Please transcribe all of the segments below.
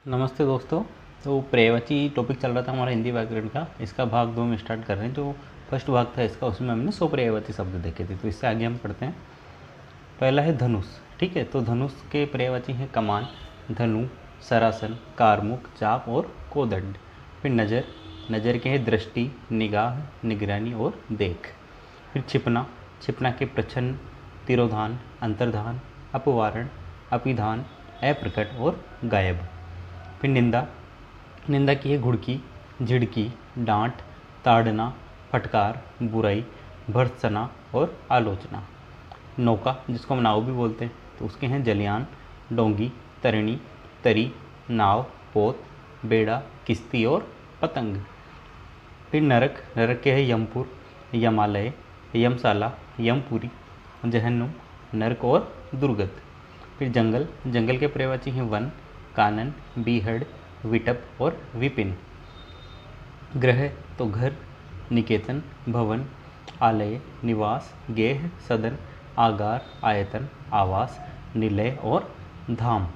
नमस्ते दोस्तों। तो पर्यायवाची टॉपिक चल रहा था हमारा हिंदी व्याकरण का। इसका भाग 2 में स्टार्ट कर रहे हैं। जो फर्स्ट भाग था इसका, उसमें हमने 100 पर्यायवाची शब्द देखे थे। तो इससे आगे हम पढ़ते हैं। पहला है धनुष। ठीक है, तो धनुष के पर्यायवाची हैं कमान, धनु, सरासन, कारमुक, चाप और कोदंड। फिर नज़र, नज़र के है दृष्टि, निगाह, निगरानी और देख। फिर छिपना, छिपना के प्रच्छन्न, तिरोधान, अंतर्धान, अपवारण, अपिधान, अप्रकट और गायब। फिर निंदा, निंदा की है घुड़की, झिड़की, डांट, ताड़ना, फटकार, बुराई, भर्त्सना और आलोचना। नौका, जिसको हम नाव भी बोलते हैं, तो उसके हैं जलयान, डोंगी, तरिणी, तरी, नाव, पोत, बेड़ा, किश्ती और पतंग। फिर नरक, नरक के है यमपुर, यमालय, यमशाला, यमपुरी, जहन्नुम, नरक और दुर्गत। फिर जंगल, जंगल के पर्यायवाची हैं वन, कानन, बीहड़, विटप और विपिन। ग्रह, तो घर, निकेतन, भवन, आलय, निवास, गेह, सदन, आगार, आयतन, आवास, निलय और धाम।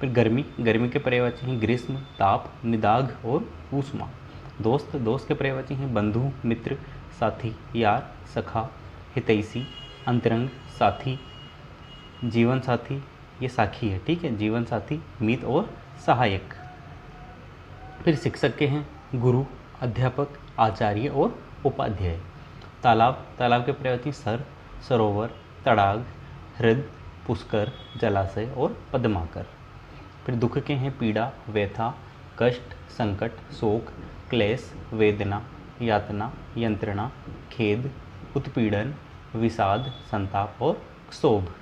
फिर गर्मी, गर्मी के पर्यायवाची हैं ग्रीष्म, ताप, निदाघ और ऊष्मा। दोस्त, दोस्त के पर्यायवाची हैं बंधु, मित्र, साथी, यार, सखा, हितैषी, अंतरंग, साथी, जीवन साथी, ये साखी है। ठीक है, जीवन साथी, मित और सहायक। फिर शिक्षक के हैं गुरु, अध्यापक, आचार्य और उपाध्याय। तालाब, तालाब के पर्यायवाची सर, सरोवर, तड़ाग, हृद, पुष्कर, जलाशय और पद्माकर। फिर दुख के हैं पीड़ा, व्यथा, कष्ट, संकट, शोक, क्लेश, वेदना, यातना, यंत्रणा, खेद, उत्पीड़न, विषाद, संताप और क्षोभ।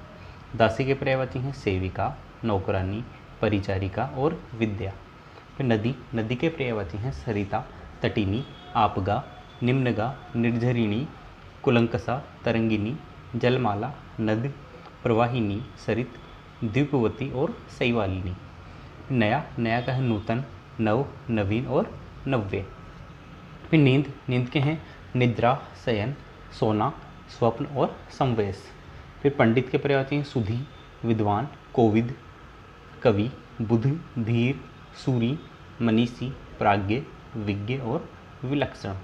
दासी के पर्यायवाची हैं सेविका, नौकरानी, परिचारिका और विद्या। फिर नदी, नदी के पर्यायवाची हैं सरिता, तटिनी, आपगा, निम्नगा, निर्झरिणी, कुलंकसा, तरंगिनी, जलमाला, नद, प्रवाहिनी, सरित, द्वीपवती और शैवालिनी। नया, नया का है नूतन, नव, नवीन और नव्य। फिर नींद, नींद के हैं निद्रा, शयन, सोना, स्वप्न और संवेश। फिर पंडित के पर्यायवाची हैं सुधी, विद्वान, कोविद, कवि, बुध, धीर, सूरी, मनीषी, प्राज्ञ, विज्ञ और विलक्षण।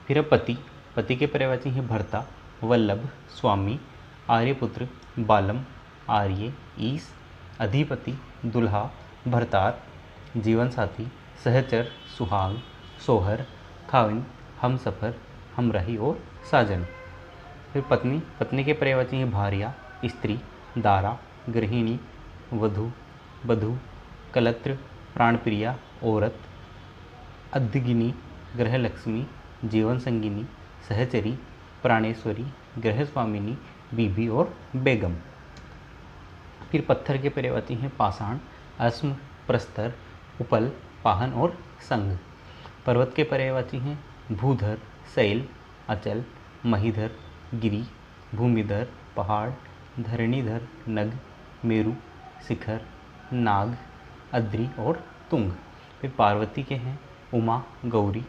फिर पति, पति के पर्यायवाची हैं भर्ता, वल्लभ, स्वामी, आर्यपुत्र, बालम, आर्य, ईश, अधिपति, दुल्हा, भरतार, जीवन साथी, सहचर, सुहाग, सोहर, खाविन, हमसफर, हमराही और साजन। फिर पत्नी, पत्नी के पर्यायवाची हैं भार्या, स्त्री, दारा, गृहिणी, वधू, बधू, कलत्र, प्राणप्रिया, औरत, अद्गिनी, गृहलक्ष्मी, जीवन संगिनी, सहचरी, प्राणेश्वरी, गृहस्वामिनी, बीबी और बेगम। फिर पत्थर के पर्यायवाची हैं पाषाण, अस्म, प्रस्तर, उपल, पाहन और संग। पर्वत के पर्यायवाची हैं भूधर, शैल, अचल, महीधर, गिरी, भूमिधर, पहाड़, धरणीधर, नग, मेरु, शिखर, नाग, अद्रि और तुंग। फिर पार्वती के हैं उमा, गौरी,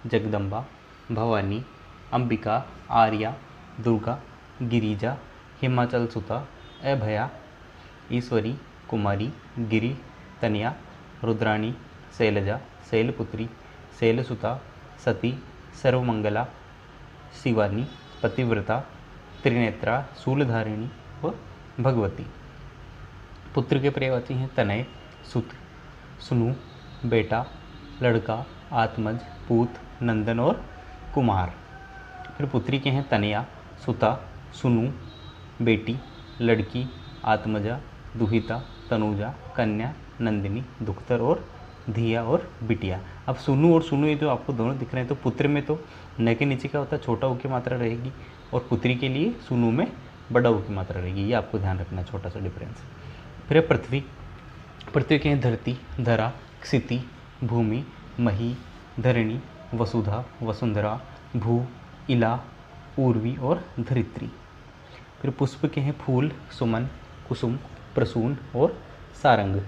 जगदम्बा, भवानी, अंबिका, आर्या, दुर्गा, गिरिजा, हिमाचल सुता, अभया, ईश्वरी, कुमारी, गिरि, तनया, रुद्राणी, शैलजा, शैलपुत्री, शैलसुता, सती, सर्वमंगला, शिवानी, पतिव्रता, त्रिनेत्रा, शूलधारिणी और भगवती। पुत्र के पर्यायवाची हैं तनय, सुत, सुनु, बेटा, लड़का, आत्मज, पूत, नंदन और कुमार। फिर पुत्री के हैं तनया, सुता, सुनु, बेटी, लड़की, आत्मजा, दुहिता, तनुजा, कन्या, नंदिनी, दुख्तर और धिया और बिटिया। अब सुनु और सुनु, ये जो आपको दोनों दिख रहे हैं, तो पुत्र में तो न के नीचे क्या होता है, छोटा ऊ की मात्रा रहेगी, और पुत्री के लिए सुनु में बड़ा ऊ की मात्रा रहेगी। ये आपको ध्यान रखना, छोटा सा डिफरेंस। फिर पृथ्वी, पृथ्वी के हैं धरती, धरा, क्षिति, भूमि, मही, धरणी, वसुधा, वसुंधरा, भू, इला, पूर्वी और धरित्री। फिर पुष्प के हैं फूल, सुमन, कुसुम, प्रसून और सारंग।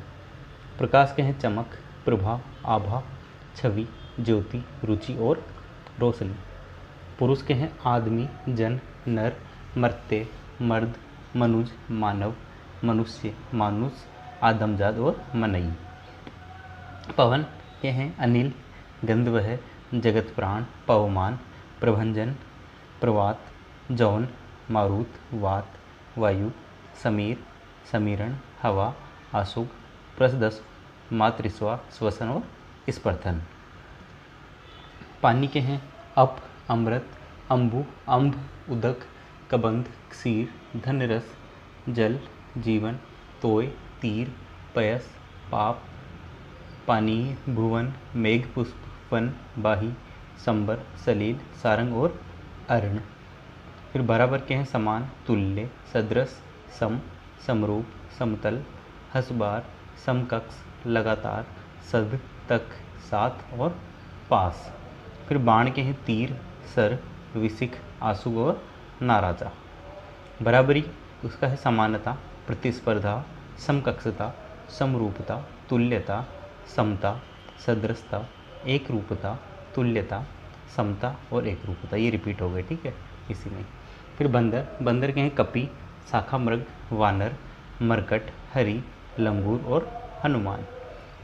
प्रकाश के हैं चमक, प्रभा, आभा, छवि, ज्योति, रुचि और रोशनी। पुरुष के हैं आदमी, जन, नर, मर्त्य, मर्द, मनुज, मानव, मनुष्य, मानुष, आदमजात और मनई। पवन के हैं अनिल, गंधवह, जगत प्राण, पवमान, प्रभंजन, प्रवात, जौन, मारुत, वात, वायु, समीर, समीरण, हवा, आसुक, प्रसदस, मातृस्वा, श्वसन और स्पर्धन। पानी के हैं अप, अमृत, अम्बु, अम्ब, उदक, कबंध, क्षीर, धनरस, जल, जीवन, तोय, तीर, पयस, पाप, पानीय, भुवन, मेघ, पुष्प, वन, बाही, संबर, सलील, सारंग और अर्ण। फिर बराबर के हैं समान, तुल्य, सदृश, सम, समरूप, समतल, हसबार, समकक्ष, लगातार, सद, तक, साथ और पास। फिर बाण के हैं तीर, सर, विसिख, आसुग और नाराजा। बराबरी उसका है समानता, प्रतिस्पर्धा, समकक्षता, समरूपता, तुल्यता, समता, सदृशता, एक रूपता, तुल्यता, समता और एक रूपता। ये रिपीट हो गए, ठीक है, इसी में। फिर बंदर, बंदर के हैं कपि, शाखा मृग, वानर, मरकट, हरि, लंगूर और हनुमान।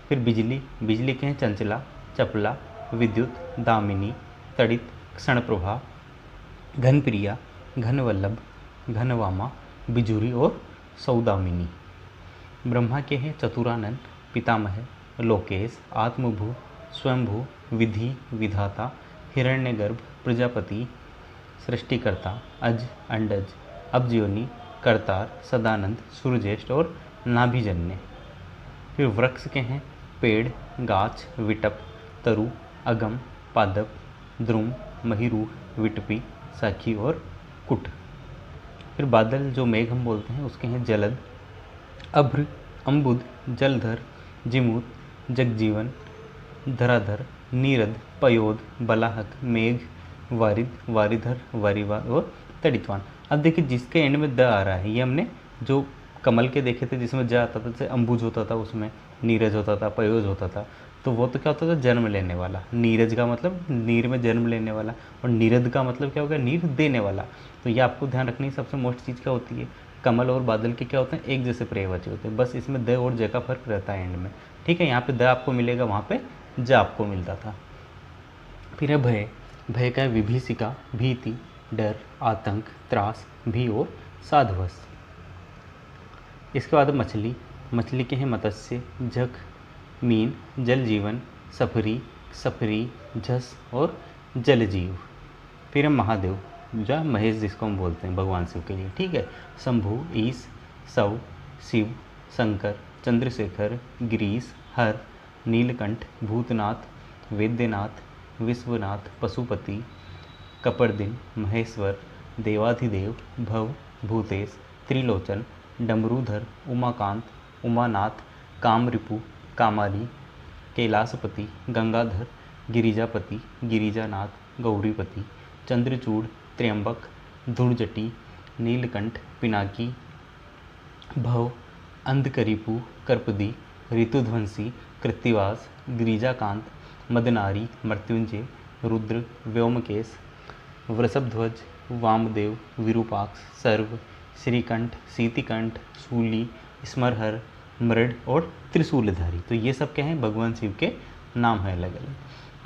फिर बिजली, बिजली के हैं चंचला, चपला, विद्युत, दामिनी, तड़ित, क्षणप्रभा, घनप्रिया, घनवल्लभ, घनवामा, बिजुरी और सौदामिनी। ब्रह्मा के हैं चतुरानन, पितामह, लोकेश, आत्मभू, स्वयंभू, विधि, विधाता, हिरण्यगर्भ, प्रजापति, सृष्टिकर्ता, अज, अंडज, अब्जयोनि, करतार, सदानंद, सूर्यज्येष्ठ और नाभिजन्य। फिर वृक्ष के हैं पेड़, गाछ, विटप, तरु, अगम, पादप, द्रुम, महिरूह, विटपी, साखी और कुट। फिर बादल जो मेघ हम बोलते हैं उसके हैं जलद, अभ्र, अम्बुद, जलधर, जिमूत, जगजीवन, धराधर, नीरद, पयोद, बलाहक, मेघ, वारिद, वारिधर, वारिवाद और तड़ितवान। अब देखिए जिसके एंड में द आ रहा है, ये हमने जो कमल के देखे थे जिसमें ज आता था, जैसे अम्बुज होता था, उसमें नीरज होता था, पयोज होता था, तो वो तो क्या होता था, जन्म लेने वाला। नीरज का मतलब नीर में जन्म लेने वाला, और नीरद का मतलब क्या होगा, नीर देने वाला। तो ये आपको ध्यान रखनी सबसे मोस्ट चीज़ क्या होती है, कमल और बादल के क्या होते हैं, एक जैसे पर्यायवाची होते हैं, बस इसमें द और ज का फर्क रहता है एंड में, ठीक है। यहाँ पे द आपको मिलेगा, वहाँ पे ज आपको मिलता था। फिर है भय, भय का है विभीषिका, भीति, डर, आतंक, त्रास, भी और साधवस। इसके बाद मछली, मछली के हैं मत्स्य, जख, मीन, जल जीवन, सफरी, सफरी, झस और जल जीव। फिर है महादेव, जो महेश जिसको हम बोलते हैं भगवान शिव के लिए, ठीक है। शंभु, ईश, शव, शिव, शंकर, चंद्रशेखर, गिरीश, हर, नीलकंठ, भूतनाथ, वेद्यनाथ, विश्वनाथ, पशुपति, कपर्दिन, महेश्वर, देवाधिदेव, भव, भूतेश, त्रिलोचन, डमरूधर, उमाकांत, उमानाथ, कामरिपु, कामाली, कैलासपति, गंगाधर, गिरिजापति, गिरिजानाथ, गौरीपति, चंद्रचूड़, त्र्यंबक, धूर्जटी, नीलकंठ, पिनाकी, भव, अंधकरिपु, कर्पदी, ऋतुध्वंसी, कृत्तिवास, गिरिजाकांत, मदनारी, मृत्युंजय, रुद्र, व्योमकेश, वृषभध्वज, वामदेव, विरूपाक्ष, सर्व, श्रीकंठ, सीतिकंठ, शूली, स्मरहर, मृड और त्रिशूलधारी। तो ये सब क्या है, भगवान शिव के नाम है अलग अलग।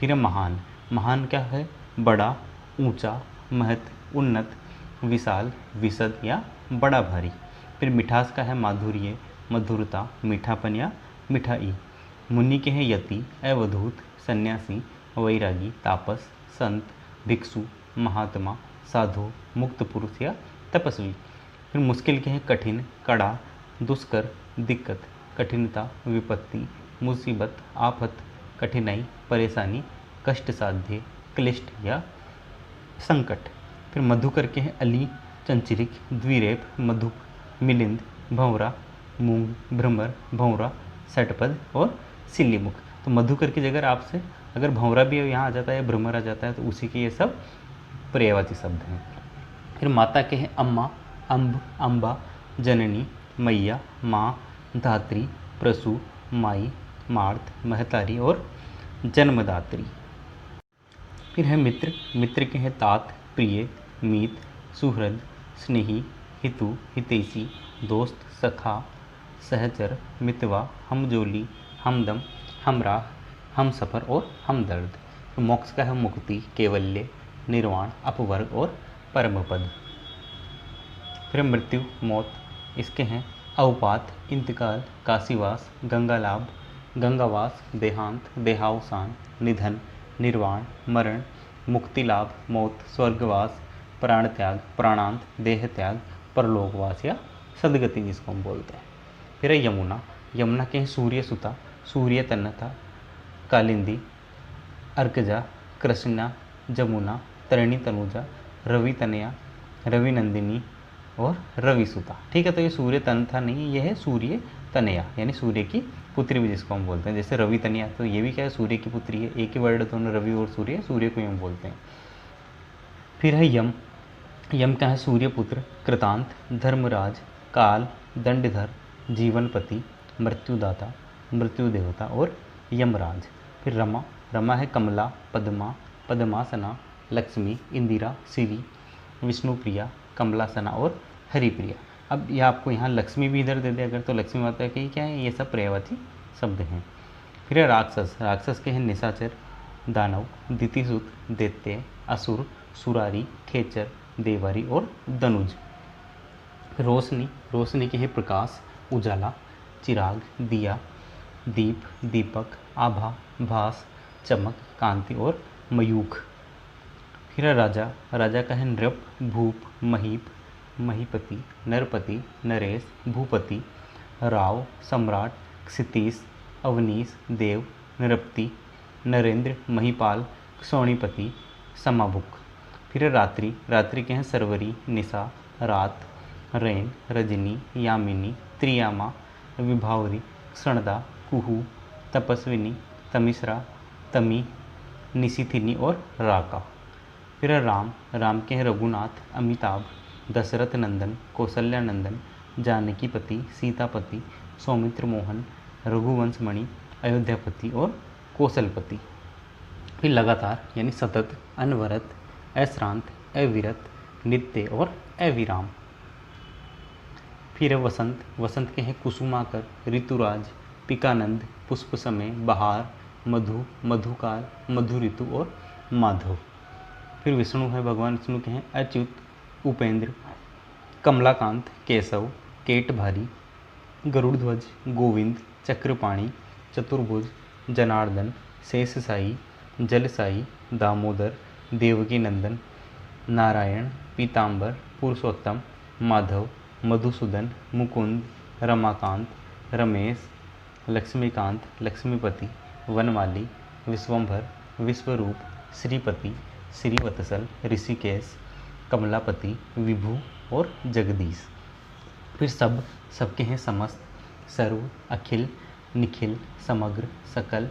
फिर है महान, महान क्या है, बड़ा, ऊंचा, महत, उन्नत, विशाल, विशद या बड़ा भारी। फिर मिठास का है माधुर्य, मधुरता, मीठापन या मिठाई। मुनि के हैं यति, अवधूत, सन्यासी, वैरागी, तापस, संत, भिक्षु, महात्मा, साधु, मुक्त पुरुष या तपस्वी। फिर मुश्किल के हैं कठिन, कड़ा, दुष्कर, दिक्कत, कठिनता, विपत्ति, मुसीबत, आफत, कठिनाई, परेशानी, कष्ट साध्य, क्लिष्ट या संकट। फिर मधुकर के हैं अली, चंचरिक, द्विरेप, मधुप, मिलिंद, भंवरा, मूंग, भ्रमर, भंवरा, सटपद और सिल्लीमुख। तो मधुकर की जगह आपसे अगर भंवरा भी यहाँ आ जाता है, भ्रमर आ जाता है, तो उसी के ये सब पर्यायवाची शब्द हैं। फिर माता के हैं अम्मा, अम्ब, अम्बा, जननी, मैया, माँ, धात्री, प्रसू, माई, मार्त, महतारी और जन्मदात्री। फिर है मित्र, मित्र के हैं तात, प्रिय, मीत, सुहृद, स्नेही, हितु, हितैषी, दोस्त, सखा, सहचर, मितवा, हमजोली, हमदम, हमराह, हम सफ़र और हमदर्द। तो मोक्ष का है मुक्ति, कैवल्य, निर्वाण, अपवर्ग और परम पद। फिर मृत्यु, मौत, इसके हैं अवपात, इंतकाल, काशीवास, गंगालाभ, गंगावास, देहांत, देहावसान, निधन, निर्वाण, मरण, मुक्ति लाभ, मौत, स्वर्गवास, प्राण त्याग, प्राणांत, देह त्याग, परलोकवास या सदगति जिसको हम बोलते हैं। फिर है यमुना, यमुना के हैं सूर्य सुता, सूर्य तन्नता, कालिंदी, अर्कजा, कृष्णा, जमुना, तरणी तनुजा, रवि तनया, रवि नंदिनी और रवि सुता। ठीक है, तो ये सूर्य तनथा नहीं, ये है सूर्य तनया, यानी सूर्य की पुत्री भी जिसको हम बोलते हैं। जैसे रवि तनया, तो ये भी क्या है, सूर्य की पुत्री है। एक ही वर्ड दोनों, रवि और सूर्य, सूर्य को ही हम बोलते हैं। फिर है यम, यम क्या है, सूर्यपुत्र, कृतांत, धर्मराज, काल, दंडधर, जीवनपति, मृत्युदाता, मृत्यु देवता और यमराज। फिर रमा, रमा है कमला, पद्मा, पद्मासना, लक्ष्मी, इंदिरा, श्री, विष्णुप्रिया, कमलासना और हरिप्रिया। अब यह आपको यहाँ लक्ष्मी भी इधर दे दे अगर, तो लक्ष्मी माता की क्या है, ये सब पर्यायवाची शब्द हैं। फिर है राक्षस, राक्षस के हैं निशाचर, दानव, दितिसुत, दैत्य, असुर, सुरारी, खेचर, देवारी और दनुज। फिर रोशनी, रोशनी के है प्रकाश, उजाला, चिराग, दिया, दीप, दीपक, आभा, भास, चमक, कांति और मयूख। फिर है राजा, राजा का है नृप, भूप, महीप, महीपति, नरपति, नरेश, भूपति, राव, सम्राट, क्षितीश, अवनीश, देव, नृपति, नरेंद्र, महिपाल, सोनीपति, समाभुक। फिर है रात्रि, रात्रि के हैं सरवरी, निशा, रात, रैन, रजनी, यामिनी, त्रियामा, विभावरी, क्षणदा, कुहू, तपस्विनी, तमिश्रा, तमी, निशिथिनी और राका। फिर है राम, राम के हैं रघुनाथ, अमिताभ, दशरथ नंदन, कौशल्या नंदन, जानकीपति, सीतापति, सौमित्र मोहन, रघुवंशमणि, अयोध्यापति और कौशलपति। फिर लगातार यानी सतत, अनवरत, अश्रांत, अविरत, नित्य और अविराम। फिर है वसंत, वसंत के हैं कुसुमाकर, ऋतुराज, पिकानंद, पुष्प समय, बहार, मधु, मधुकाल, मधु ऋतु और माधव। फिर विष्णु है, भगवान विष्णु के हैं अच्युत, उपेंद्र, कमलाकांत, केशव, केटभारी, गरुड़ध्वज, गोविंद, चक्रपाणी, चतुर्भुज, जनार्दन, शेषशाही, जलसाई, दामोदर, देवकी नंदन, नारायण, पीताम्बर, पुरुषोत्तम, माधव, मधुसूदन, मुकुंद, रमाकांत, रमेश, लक्ष्मीकांत, लक्ष्मीपति, वनमाली, विश्वंभर, विश्वरूप, श्रीपति, श्रीवत्सल, ऋषिकेश, कमलापति, विभु और जगदीश। फिर सब, सबके हैं समस्त, सर्व, अखिल, निखिल, समग्र, सकल,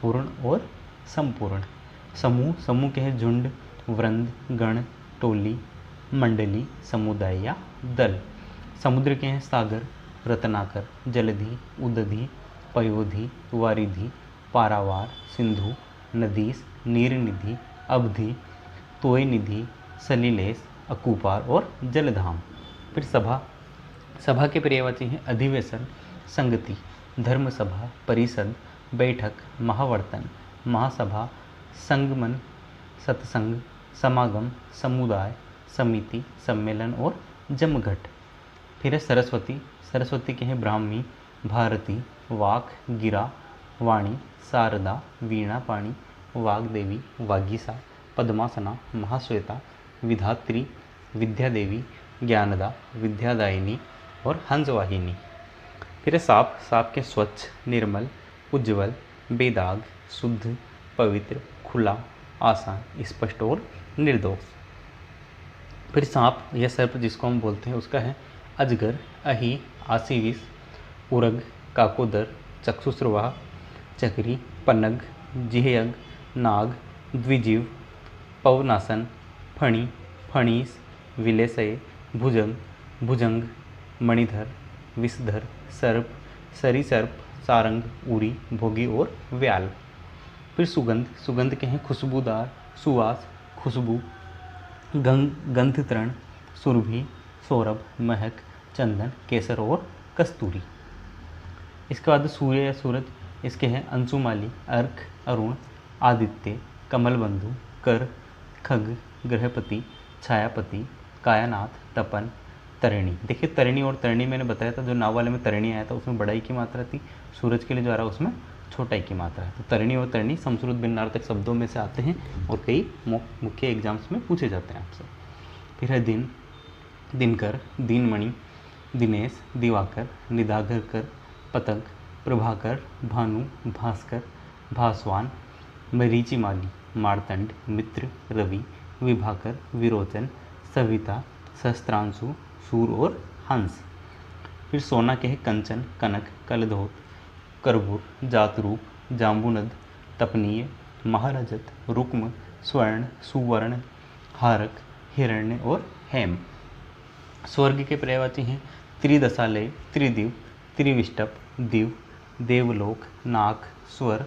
पूर्ण और संपूर्ण। समूह, समूह के हैं झुंड, वृंद, गण, टोली, मंडली, समुदाय या दल। समुद्र के हैं सागर, रत्नाकर, जलधि, उदधि, पयोधि, वारिधि, पारावार, सिंधु, नदीस, नीरनिधि, अवधि, तोयनिधि, सलिलेश, अकूपार और जलधाम। फिर सभा, सभा के पर्यायवाची हैं अधिवेशन, संगति, धर्मसभा, परिषद, बैठक, महावर्तन, महासभा, संगमन, सत्संग, समागम, समुदाय, समिति, सम्मेलन और जमघट। फिर है सरस्वती, सरस्वती के हैं ब्राह्मी, भारती, वाक, गिरा, वाणी, शारदा, वीणा पाणी, वाग्देवी, वागीसा, पद्मासना, महाश्वेता, विधात्री, विद्यादेवी, ज्ञानदा, विद्यादायिनी और हंसवाहिनी। फिर है साप, साप के स्वच्छ, निर्मल, उज्ज्वल, बेदाग, शुद्ध, पवित्र, खुला, आसान, स्पष्ट और निर्दोष। फिर सांप या सर्प जिसको हम बोलते हैं उसका है अजगर, अही, आसीविस, उरग, काकोदर, चक्षुश्रवा, चक्री, पनग, जिहयग, नाग, द्विजीव, पवनासन, फणी, फणीस, विलेसय, भुजंग, भुजंग, मणिधर, विषधर, सर्प, सरीसर्प, सारंग, उरी, भोगी और व्याल। फिर सुगंध, सुगंध के हैं खुशबूदार, सुवास, खुशबू, गंध तृण, सुरभि, सौरभ, महक, चंदन, केसर और कस्तूरी। इसके बाद सूर्य या सूरज, इसके हैं अंशुमाली, अर्क, अरुण, आदित्य, कमलबंधु, कर, खग, ग्रहपति, छायापति, कायानाथ, तपन, तरिणी। देखिए तरिणी और तरिणी मैंने बताया था, जो नाव वाले में तरिणी आया था उसमें बड़ाई की मात्रा थी, सूरज के लिए जो आ रहा है उसमें छोटाई की मात्रा है। तो तरिणी और तरिणी समश्रुत भिन्नार्थक शब्दों में से आते हैं और कई मुख्य एग्जाम्स में पूछे जाते हैं आपसे। फिर है दिन, दिनकर, दीनमणि, दिनेश, दिवाकर, निदाघरकर, पतंग, प्रभाकर, भानु, भास्कर, भासवान, मरीचिमाली, मार्तंड, मित्र, रवि, विभाकर, विरोचन, सविता, सहस्त्रांशु, सूर और हंस। फिर सोना के हैं कंचन, कनक, कलधोत, करबूर, जातरूप, जाम्बुनद, तपनीय, महारजत, रुक्म, स्वर्ण, सुवर्ण, हारक, हिरण्य और हेम। स्वर्ग के पर्यायवाची हैं त्रिदशालय, त्रिदिव, त्रिविष्टप, दिव, देवलोक, नाक, स्वर,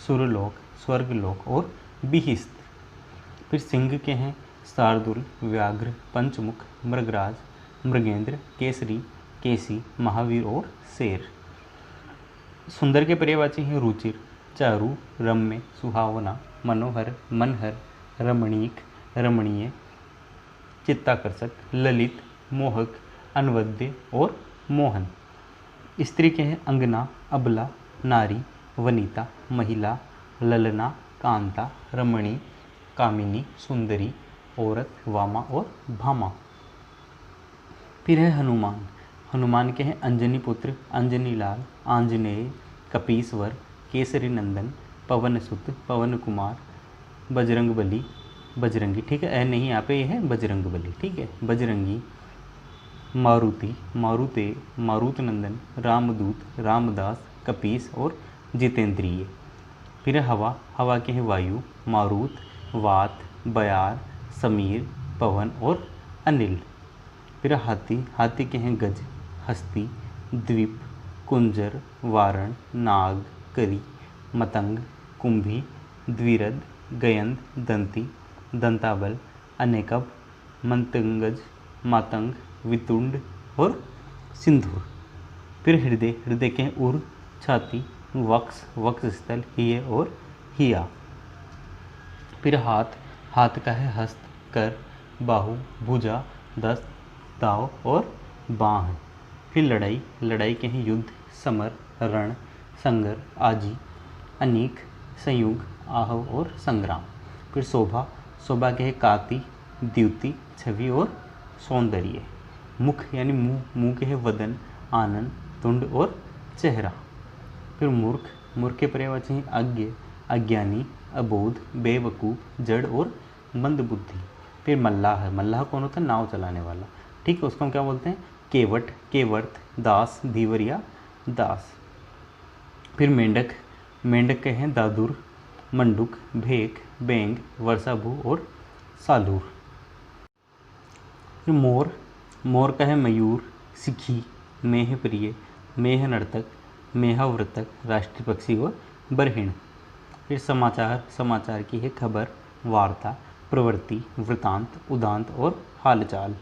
सुरलोक, स्वर्गलोक और बिहिस्त। फिर सिंह के हैं शार्दुल, व्याघ्र, पंचमुख, मृगराज, मृगेंद्र, केसरी, केसी, महावीर और शेर। सुंदर के पर्यायवाची हैं रुचिर, चारु, रम्य, सुहावना, मनोहर, मनहर, रमणीक, रमणीय, चित्ताकर्षक, ललित, मोहक, अनवद्य और मोहन। स्त्री के हैं अंगना, अबला, नारी, वनिता, महिला, ललना, कांता, रमणी, कामिनी, सुंदरी, औरत, वामा और भामा। फिर है हनुमान। हनुमान के हैं अंजनी पुत्र, अंजनी लाल, आंजनेय, कपीश्वर, केसरी नंदन, पवन सुत, पवन कुमार, बजरंग बली, बजरंगी, ठीक है, नहीं यहाँ पे ये है बजरंग बली, ठीक है, बजरंगी, मारुति, मारुते, मारुत नंदन, रामदूत, रामदास, कपीस और जितेंद्रिय। फिर हवा, हवा के हैं वायु, मारुत, वात, बयार, समीर, पवन और अनिल। फिर हाथी, हाथी के हैं गज, हस्ती, द्वीप, कुंजर, वारण, नाग, करी, मतंग, कुंभी, द्विरद, गयंद, दंती, दंताबल, अनेकब, मंतंगज, मातंग, वितुंड और सिंधुर। फिर हृदय, हृदय के हैं उर, छाती, वक्ष, वक्षस्थल, हिय और हिया। फिर हाथ, हाथ का है हस्त, कर, बाहु, भुजा, दस्त, दाव और बाह। फिर लड़ाई, लड़ाई के हैं युद्ध, समर, रण, संगर, आजी, अनीक, संयुग, आहव और संग्राम। फिर शोभा, शोभा के हैं कांति, द्युति, छवि और सौंदर्य। मुख यानी मुंह, मुंह के हैं वदन, आनंद, तुंड और चेहरा। फिर मूर्ख, मूर्ख के पर्यायवाची हैं अज्ञ, अज्ञानी, अबोध, बेवकूफ़, जड़ और मंदबुद्धि। फिर मल्लाह, मल्लाह कौन होता है? नाव चलाने वाला, ठीक है, उसको हम क्या बोलते हैं? केवट, केवर्त, दास, धीवर या दास। फिर मेंढक, मेंढक के हैं दादुर, मंडुक, भेक, बेंग, वर्षाभू और सालूर। फिर मोर, मोर का है मयूर, सिखी, मेह प्रिय, मेह नर्तक, मेहाव्रतक, राष्ट्रीय पक्षी और बरहिण। फिर समाचार, समाचार की है खबर, वार्ता, प्रवृत्ति, वृतांत, उदांत और हालचाल।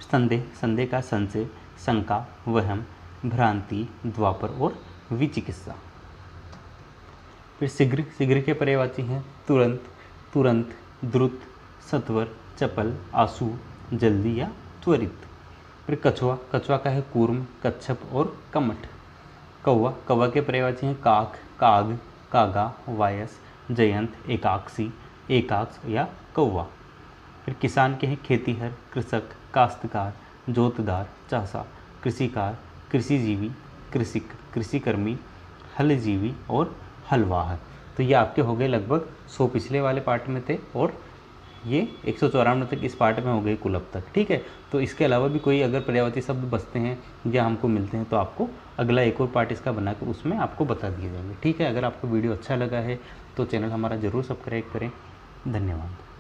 संदेह, संदेह का संशय, शंका, वहम, भ्रांति, द्वापर और विचिकित्सा। फिर शीघ्र, शीघ्र के पर्यायवाची हैं तुरंत, तुरंत, द्रुत, सत्वर, चपल, आंसू, जल्दी या त्वरित। फिर कछुआ, कछुआ का है कूर्म, कच्छप और कमठ। कौवा, कौवा के पर्यायवाची हैं काक, काग, कागा, वायस, जयंत, एकाक्षी, एकाक्ष या कौवा। फिर किसान के हैं खेतीहर, कृषक, काश्तकार, जोतदार, चासा, कृषिकार, कृषिजीवी, कृषिक, कृषिकर्मी, हलजीवी और हलवाह। तो ये आपके हो गए लगभग 100 पिछले वाले पार्ट में थे और ये 194 तक इस पार्ट में हो गए कुल अब तक, ठीक है। तो इसके अलावा भी कोई अगर पर्यायवाची शब्द बचते हैं या हमको मिलते हैं तो आपको अगला एक और पार्ट इसका बना के उसमें आपको बता दिए जाएंगे, ठीक है। अगर आपको वीडियो अच्छा लगा है तो चैनल हमारा ज़रूर सब्सक्राइब करें। धन्यवाद।